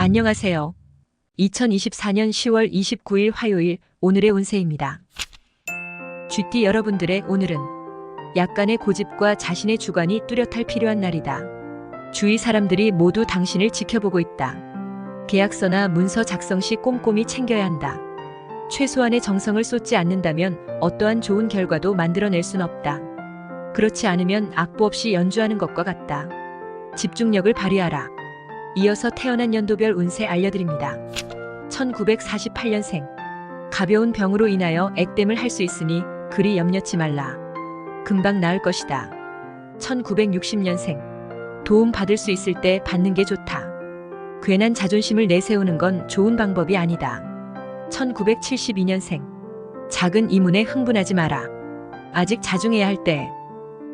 안녕하세요. 2024년 10월 29일 화요일 오늘의 운세입니다. 쥐띠 여러분들의 오늘은 약간의 고집과 자신의 주관이 뚜렷할 필요한 날이다. 주위 사람들이 모두 당신을 지켜보고 있다. 계약서나 문서 작성 시 꼼꼼히 챙겨야 한다. 최소한의 정성을 쏟지 않는다면 어떠한 좋은 결과도 만들어낼 순 없다. 그렇지 않으면 악보 없이 연주하는 것과 같다. 집중력을 발휘하라. 이어서 태어난 연도별 운세 알려드립니다. 1948년생. 가벼운 병으로 인하여 액땜을 할 수 있으니 그리 염려치 말라. 금방 나을 것이다. 1960년생. 도움 받을 수 있을 때 받는 게 좋다. 괜한 자존심을 내세우는 건 좋은 방법이 아니다. 1972년생. 작은 이문에 흥분하지 마라. 아직 자중해야 할 때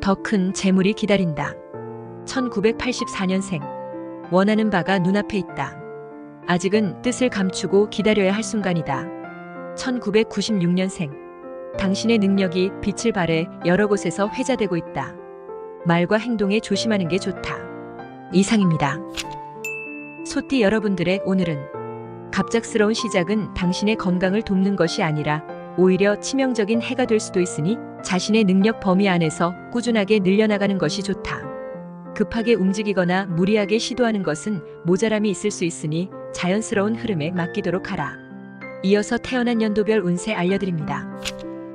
더 큰 재물이 기다린다. 1984년생. 원하는 바가 눈앞에 있다. 아직은 뜻을 감추고 기다려야 할 순간이다. 1996년생. 당신의 능력이 빛을 발해 여러 곳에서 회자되고 있다. 말과 행동에 조심하는 게 좋다. 이상입니다. 소띠 여러분들의 오늘은 갑작스러운 시작은 당신의 건강을 돕는 것이 아니라 오히려 치명적인 해가 될 수도 있으니 자신의 능력 범위 안에서 꾸준하게 늘려나가는 것이 좋다. 급하게 움직이거나 무리하게 시도하는 것은 모자람이 있을 수 있으니 자연스러운 흐름에 맡기도록 하라. 이어서 태어난 연도별 운세 알려드립니다.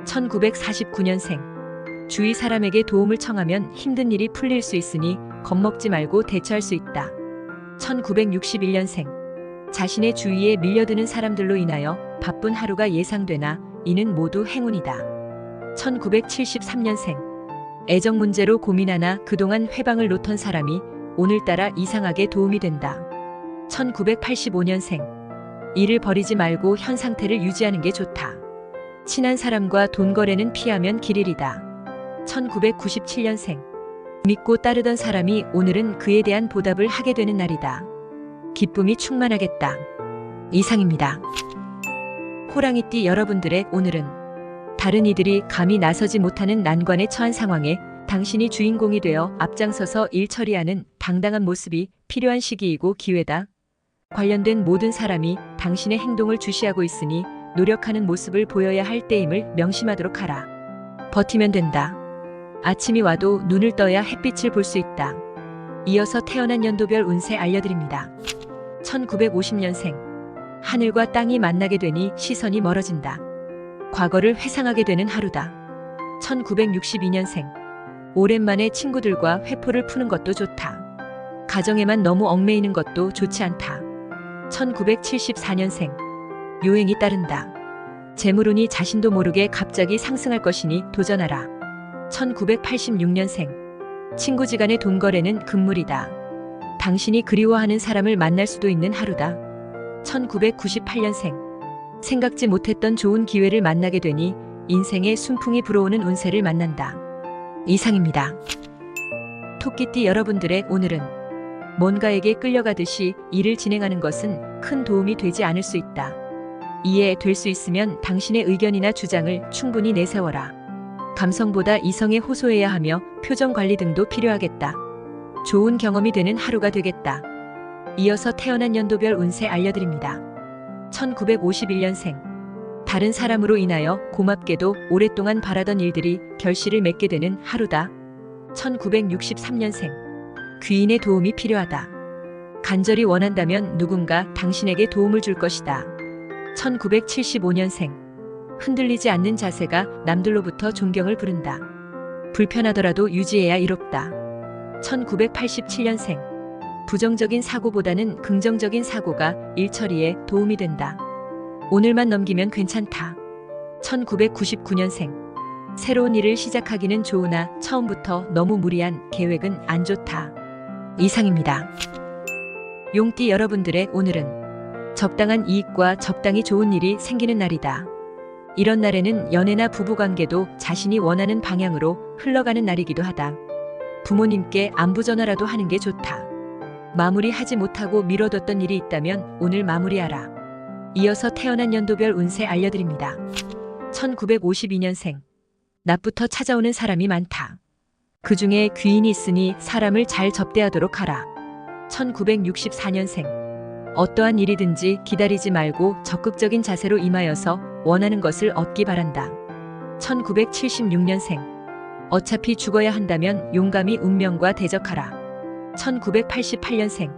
1949년생. 주위 사람에게 도움을 청하면 힘든 일이 풀릴 수 있으니 겁먹지 말고 대처할 수 있다. 1961년생. 자신의 주위에 밀려드는 사람들로 인하여 바쁜 하루가 예상되나 이는 모두 행운이다. 1973년생. 애정 문제로 고민하나 그동안 회방을 놓던 사람이 오늘따라 이상하게 도움이 된다. 1985년생. 일을 버리지 말고 현 상태를 유지하는 게 좋다. 친한 사람과 돈 거래는 피하면 길일이다. 1997년생. 믿고 따르던 사람이 오늘은 그에 대한 보답을 하게 되는 날이다. 기쁨이 충만하겠다. 이상입니다. 호랑이띠 여러분들의 오늘은 다른 이들이 감히 나서지 못하는 난관에 처한 상황에 당신이 주인공이 되어 앞장서서 일 처리하는 당당한 모습이 필요한 시기이고 기회다. 관련된 모든 사람이 당신의 행동을 주시하고 있으니 노력하는 모습을 보여야 할 때임을 명심하도록 하라. 버티면 된다. 아침이 와도 눈을 떠야 햇빛을 볼 수 있다. 이어서 태어난 연도별 운세 알려드립니다. 1950년생. 하늘과 땅이 만나게 되니 시선이 멀어진다. 과거를 회상하게 되는 하루다. 1962년생. 오랜만에 친구들과 회포를 푸는 것도 좋다. 가정에만 너무 얽매이는 것도 좋지 않다. 1974년생. 요행이 따른다. 재물운이 자신도 모르게 갑자기 상승할 것이니 도전하라. 1986년생. 친구지간의 돈거래는 금물이다. 당신이 그리워하는 사람을 만날 수도 있는 하루다. 1998년생. 생각지 못했던 좋은 기회를 만나게 되니 인생의 순풍이 불어오는 운세를 만난다. 이상입니다. 토끼띠 여러분들의 오늘은 뭔가에게 끌려가듯이 일을 진행하는 것은 큰 도움이 되지 않을 수 있다. 이해 될 수 있으면 당신의 의견이나 주장을 충분히 내세워라. 감성보다 이성에 호소해야 하며 표정 관리 등도 필요하겠다. 좋은 경험이 되는 하루가 되겠다. 이어서 태어난 연도별 운세 알려드립니다. 1951년생. 다른 사람으로 인하여 고맙게도 오랫동안 바라던 일들이 결실을 맺게 되는 하루다. 1963년생. 귀인의 도움이 필요하다. 간절히 원한다면 누군가 당신에게 도움을 줄 것이다. 1975년생. 흔들리지 않는 자세가 남들로부터 존경을 부른다. 불편하더라도 유지해야 이롭다. 1987년생. 부정적인 사고보다는 긍정적인 사고가 일처리에 도움이 된다. 오늘만 넘기면 괜찮다. 1999년생. 새로운 일을 시작하기는 좋으나 처음부터 너무 무리한 계획은 안 좋다. 이상입니다. 용띠 여러분들의 오늘은 적당한 이익과 적당히 좋은 일이 생기는 날이다. 이런 날에는 연애나 부부관계도 자신이 원하는 방향으로 흘러가는 날이기도 하다. 부모님께 안부 전화라도 하는 게 좋다. 마무리하지 못하고 미뤄뒀던 일이 있다면 오늘 마무리하라. 이어서 태어난 연도별 운세 알려드립니다. 1952년생. 낮부터 찾아오는 사람이 많다. 그 중에 귀인이 있으니 사람을 잘 접대하도록 하라. 1964년생. 어떠한 일이든지 기다리지 말고 적극적인 자세로 임하여서 원하는 것을 얻기 바란다. 1976년생. 어차피 죽어야 한다면 용감히 운명과 대적하라. 1988년생.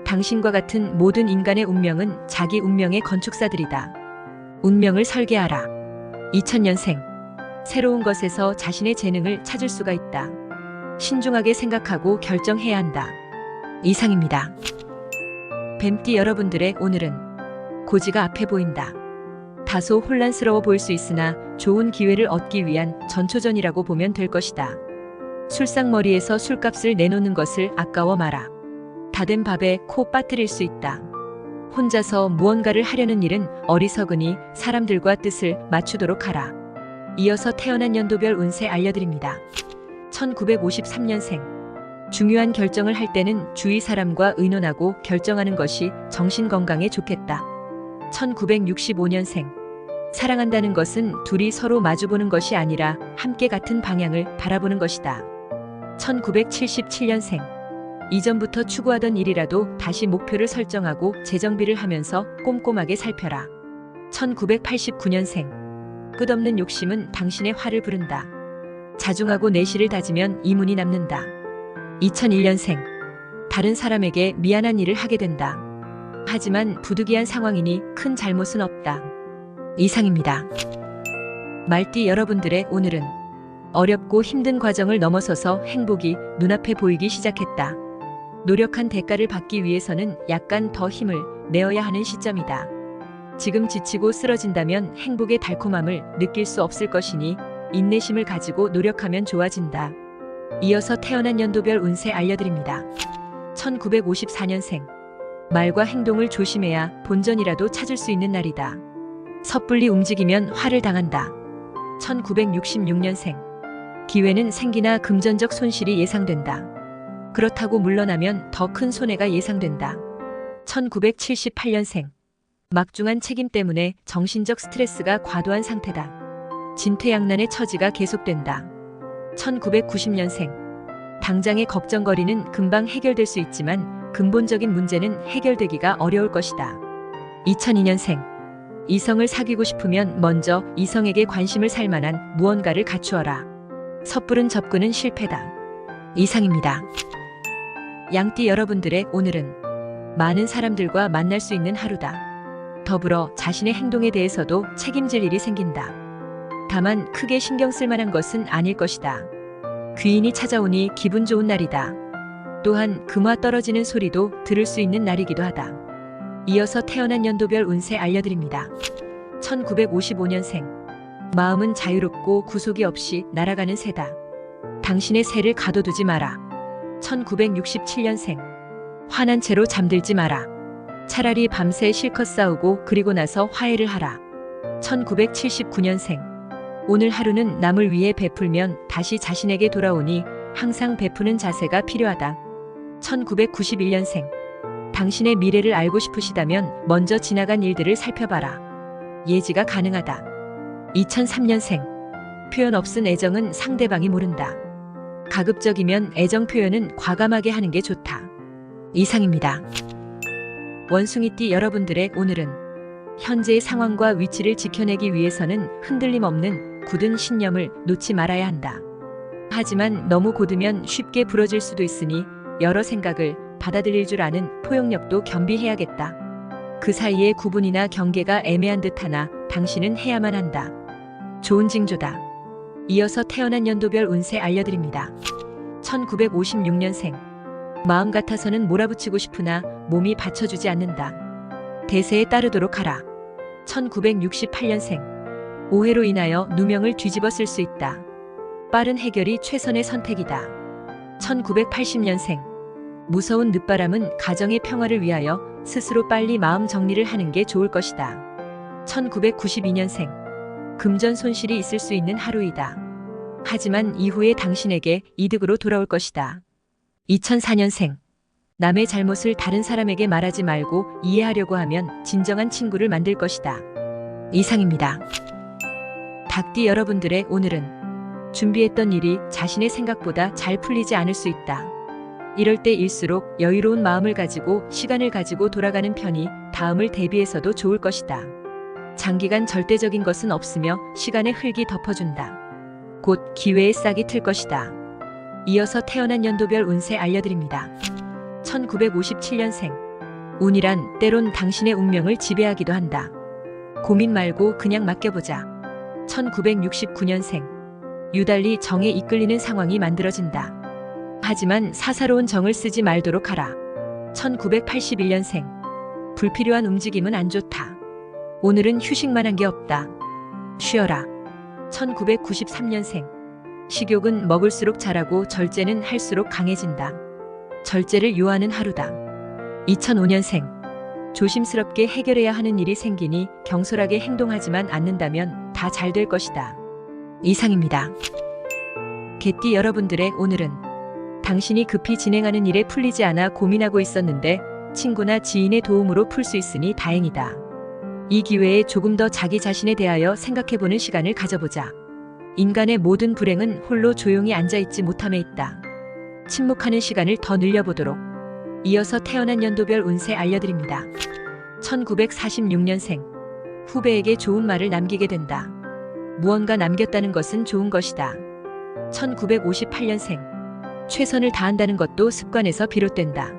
당신과 같은 모든 인간의 운명은 자기 운명의 건축사들이다. 운명을 설계하라. 2000년생. 새로운 것에서 자신의 재능을 찾을 수가 있다. 신중하게 생각하고 결정해야 한다. 이상입니다. 뱀띠 여러분들의 오늘은 고지가 앞에 보인다. 다소 혼란스러워 보일 수 있으나 좋은 기회를 얻기 위한 전초전이라고 보면 될 것이다. 술상머리에서 술값을 내놓는 것을 아까워 마라. 다 된 밥에 코 빠뜨릴 수 있다. 혼자서 무언가를 하려는 일은 어리석으니 사람들과 뜻을 맞추도록 하라. 이어서 태어난 연도별 운세 알려드립니다. 1953년생. 중요한 결정을 할 때는 주위 사람과 의논하고 결정하는 것이 정신 건강에 좋겠다. 1965년생. 사랑한다는 것은 둘이 서로 마주보는 것이 아니라 함께 같은 방향을 바라보는 것이다. 1977년생. 이전부터 추구하던 일이라도 다시 목표를 설정하고 재정비를 하면서 꼼꼼하게 살펴라. 1989년생. 끝없는 욕심은 당신의 화를 부른다. 자중하고 내실을 다지면 이문이 남는다. 2001년생. 다른 사람에게 미안한 일을 하게 된다. 하지만 부득이한 상황이니 큰 잘못은 없다. 이상입니다. 말띠 여러분들의 오늘은 어렵고 힘든 과정을 넘어서서 행복이 눈앞에 보이기 시작했다. 노력한 대가를 받기 위해서는 약간 더 힘을 내어야 하는 시점이다. 지금 지치고 쓰러진다면 행복의 달콤함을 느낄 수 없을 것이니 인내심을 가지고 노력하면 좋아진다. 이어서 태어난 연도별 운세 알려드립니다. 1954년생. 말과 행동을 조심해야 본전이라도 찾을 수 있는 날이다. 섣불리 움직이면 화를 당한다. 1966년생. 기회는 생기나 금전적 손실이 예상된다. 그렇다고 물러나면 더 큰 손해가 예상된다. 1978년생. 막중한 책임 때문에 정신적 스트레스가 과도한 상태다. 진퇴양난의 처지가 계속된다. 1990년생. 당장의 걱정거리는 금방 해결될 수 있지만 근본적인 문제는 해결되기가 어려울 것이다. 2002년생. 이성을 사귀고 싶으면 먼저 이성에게 관심을 살 만한 무언가를 갖추어라. 섣부른 접근은 실패다. 이상입니다. 양띠 여러분들의 오늘은 많은 사람들과 만날 수 있는 하루다. 더불어 자신의 행동에 대해서도 책임질 일이 생긴다. 다만 크게 신경 쓸 만한 것은 아닐 것이다. 귀인이 찾아오니 기분 좋은 날이다. 또한 금화 떨어지는 소리도 들을 수 있는 날이기도 하다. 이어서 태어난 연도별 운세 알려드립니다. 1955년생. 마음은 자유롭고 구속이 없이 날아가는 새다. 당신의 새를 가둬두지 마라. 1967년생. 화난 채로 잠들지 마라. 차라리 밤새 실컷 싸우고 그리고 나서 화해를 하라. 1979년생. 오늘 하루는 남을 위해 베풀면 다시 자신에게 돌아오니 항상 베푸는 자세가 필요하다. 1991년생. 당신의 미래를 알고 싶으시다면 먼저 지나간 일들을 살펴봐라. 예지가 가능하다. 2003년생. 표현 없은 애정은 상대방이 모른다. 가급적이면 애정 표현은 과감하게 하는 게 좋다. 이상입니다. 원숭이띠 여러분들의 오늘은 현재의 상황과 위치를 지켜내기 위해서는 흔들림 없는 굳은 신념을 놓지 말아야 한다. 하지만 너무 곧으면 쉽게 부러질 수도 있으니 여러 생각을 받아들일 줄 아는 포용력도 겸비해야겠다. 그 사이에 구분이나 경계가 애매한 듯하나 당신은 해야만 한다. 좋은 징조다. 이어서 태어난 연도별 운세 알려드립니다. 1956년생. 마음 같아서는 몰아붙이고 싶으나 몸이 받쳐주지 않는다. 대세에 따르도록 하라. 1968년생. 오해로 인하여 누명을 뒤집어 쓸 수 있다. 빠른 해결이 최선의 선택이다. 1980년생. 무서운 늦바람은 가정의 평화를 위하여 스스로 빨리 마음 정리를 하는 게 좋을 것이다. 1992년생. 금전 손실이 있을 수 있는 하루이다. 하지만 이후에 당신에게 이득으로 돌아올 것이다. 2004년생. 남의 잘못을 다른 사람에게 말하지 말고 이해하려고 하면 진정한 친구를 만들 것이다. 이상입니다. 닭띠 여러분들의 오늘은 준비했던 일이 자신의 생각보다 잘 풀리지 않을 수 있다. 이럴 때일수록 여유로운 마음을 가지고 시간을 가지고 돌아가는 편이 다음을 대비해서도 좋을 것이다. 장기간 절대적인 것은 없으며 시간의 흙이 덮어준다. 곧 기회의 싹이 틀 것이다. 이어서 태어난 연도별 운세 알려드립니다. 1957년생. 운이란 때론 당신의 운명을 지배하기도 한다. 고민 말고 그냥 맡겨보자. 1969년생. 유달리 정에 이끌리는 상황이 만들어진다. 하지만 사사로운 정을 쓰지 말도록 하라. 1981년생. 불필요한 움직임은 안 좋다. 오늘은 휴식만 한 게 없다. 쉬어라. 1993년생. 식욕은 먹을수록 자라고 절제는 할수록 강해진다. 절제를 요하는 하루다. 2005년생. 조심스럽게 해결해야 하는 일이 생기니 경솔하게 행동하지만 않는다면 다 잘 될 것이다. 이상입니다. 개띠 여러분들의 오늘은 당신이 급히 진행하는 일에 풀리지 않아 고민하고 있었는데 친구나 지인의 도움으로 풀 수 있으니 다행이다. 이 기회에 조금 더 자기 자신에 대하여 생각해보는 시간을 가져보자. 인간의 모든 불행은 홀로 조용히 앉아있지 못함에 있다. 침묵하는 시간을 더 늘려보도록. 이어서 태어난 연도별 운세 알려드립니다. 1946년생. 후배에게 좋은 말을 남기게 된다. 무언가 남겼다는 것은 좋은 것이다. 1958년생. 최선을 다한다는 것도 습관에서 비롯된다.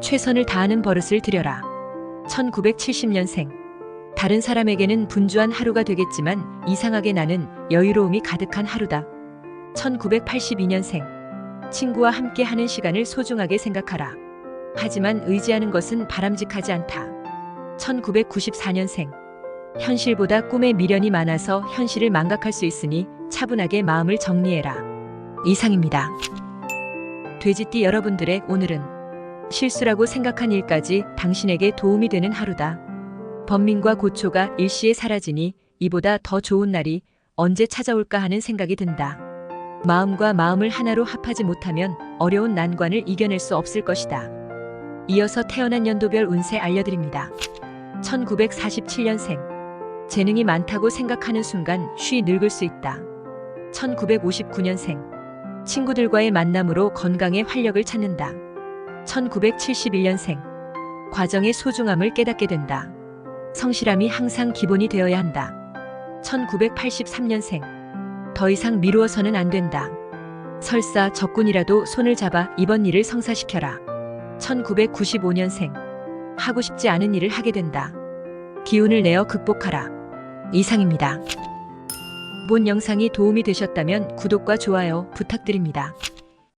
최선을 다하는 버릇을 들여라. 1970년생. 다른 사람에게는 분주한 하루가 되겠지만 이상하게 나는 여유로움이 가득한 하루다. 1982년생. 친구와 함께 하는 시간을 소중하게 생각하라. 하지만 의지하는 것은 바람직하지 않다. 1994년생. 현실보다 꿈에 미련이 많아서 현실을 망각할 수 있으니 차분하게 마음을 정리해라. 이상입니다. 돼지띠 여러분들의 오늘은 실수라고 생각한 일까지 당신에게 도움이 되는 하루다. 번민과 고초가 일시에 사라지니 이보다 더 좋은 날이 언제 찾아올까 하는 생각이 든다. 마음과 마음을 하나로 합하지 못하면 어려운 난관을 이겨낼 수 없을 것이다. 이어서 태어난 연도별 운세 알려드립니다. 1947년생. 재능이 많다고 생각하는 순간 쉬 늙을 수 있다. 1959년생. 친구들과의 만남으로 건강에 활력을 찾는다. 1971년생. 과정의 소중함을 깨닫게 된다. 성실함이 항상 기본이 되어야 한다. 1983년생. 더 이상 미루어서는 안 된다. 설사 적군이라도 손을 잡아 이번 일을 성사시켜라. 1995년생. 하고 싶지 않은 일을 하게 된다. 기운을 내어 극복하라. 이상입니다. 본 영상이 도움이 되셨다면 구독과 좋아요 부탁드립니다.